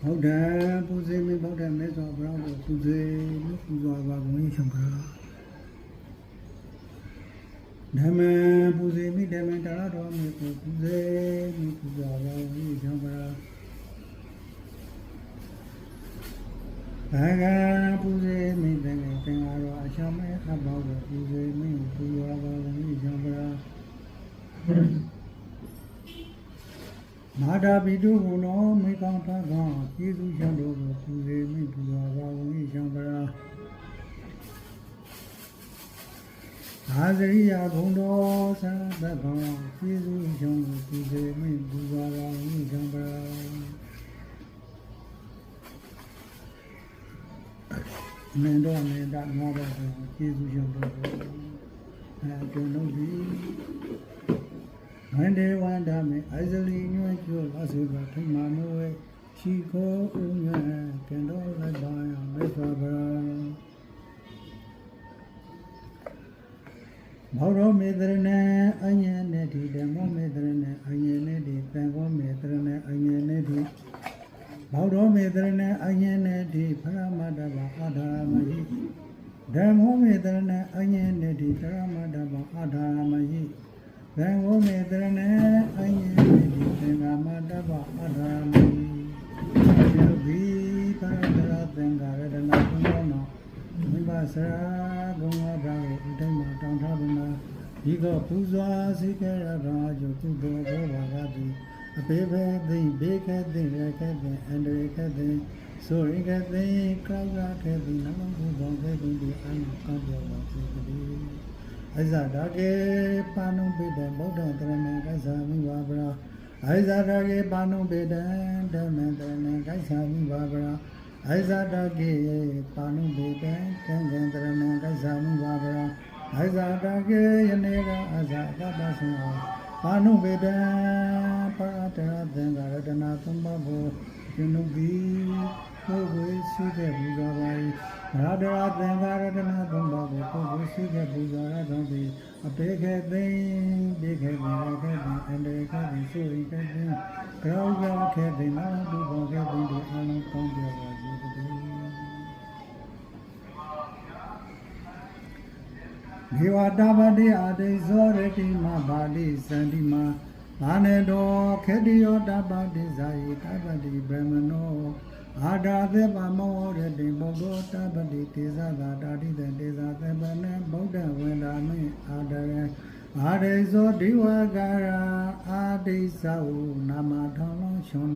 ဟုတ်တယ်ပူဇေမင်းဟုတ်တယ်မဲဆိုဘရောင်းပူဇေမပူဇော်ပါဘုန်းကြီးရှင်ပါဓမ္မပူဇေမိဓမ္မတာရတော်မြေပူဇေမိပူဇော်ပါဘုန်းကြီးရှင်ပါဘာကပူဇေမိသင်္ဃာတော်အချောင်းမဲအဘောကိုပူဇေမိပူဇော်ပါဘုန်းကြီးရှင်ပါမာတာပိတုဘုံတော်မိကောင်းထားကောင်းကျေးဇူးရှင်တို့ကိုပူဇေမိပူဇော်ပါဘုန်းကြီးရှင်ပါအာဇရိယဘုံတော်သံသတ်ကောင်းကျေးဇူးရှင်တို့ပူဇေမိပူဇော်ပါဘုန်းကြီးရှင်ပါမင်းတော်နေတာငါတော်ကျေးဇူးရှင်တို့ကိုကျွန်တော်ဒီဝန္ဒေဝန္ဒမေအိုက်ဇလီညွှန်ကျော်လာစေပါထိမာမဝဲချီခိုးဦးညံကံတော်လိုက်ပါရမေသာဗရာဘောရောမေတရဏအညံနေတိဓမ္မမေတရဏအညံနေတိသံဃောမေတရဏအညံနေတိဘောရောမေတရဏအညံနေတိဖရမတ္တဗအာဓာရမဟိဓမ္မောမေတရဏအညံနေတိဖရမတ္တဗအာဓာရမဟိသံဃောမေတရဏအညံနေတိသင်္ဃာမတ္တဗအာဓာရမဟိယောဂီပရဒရသင်္ဃာရတနာကုဏောနောမိဘဆရာဘုံဝါဒကိုဥဒိမတောင်းထားပါမှာဒီကပူဇော်စိကေရဘာကျုကုသိုလ်ဘောဘာဂတိအပေဘေသိဘေခေသိရခေသိအန္တရခေသိဆိုရိခေသိကောက်ကခေသိနမဘုဘောခေသိဒီအနုကောပြောပါစေတည်းအိဇာဒကေပါဏုပိတံဗုဒ္ဓတရဏံကိသမိဝါဗရာအိဇာဒကေပါဏုပိတံဓမ္မံတရဏံကိသမိဝါဗရာအိဇာဒကေပါဏုပိတံကံကံတရဏံကိသမိဝါဗရာအိဇာဒကေယနေကအဇာတတသံပါဏုပိတံပါတရသင်္ဃရတနာသုံးပါးကိုကျွန်ုပ်သည်ပုဂ္ဂိုလ်ရှိခဲ့ပူဇော်ပါ၏ရာဒရာသင်္ဃရတနာသုံးပါးကိုပုဂ္ဂိုလ်ရှိခဲ့ပူဇော်ရသောသည်အပေခေသိဘေခေသိရခေသိအန္တရခေသိဆိုရိခေသိကြောက်ကြောက်ခေသိနာတုဘောခေသိဒီအလုံးကောင်းပြောပါစေတည်းဒေဝတာပတိအာတိဇောရတိမဘာတိစန္တိမဘာနေတောခေတိယောတပတိဇာယိတပတိဗြဟ္မနောအာဒာသေပမောရတိဘုဒ္ဓတပတိတေဇသာတာတိတေဇသေပနံဗုဒ္ဓဝေဒာမိအာဒရအာရိဇောဒီဝကာရာအာတိဇောနာမထောင်းလုံးရှင်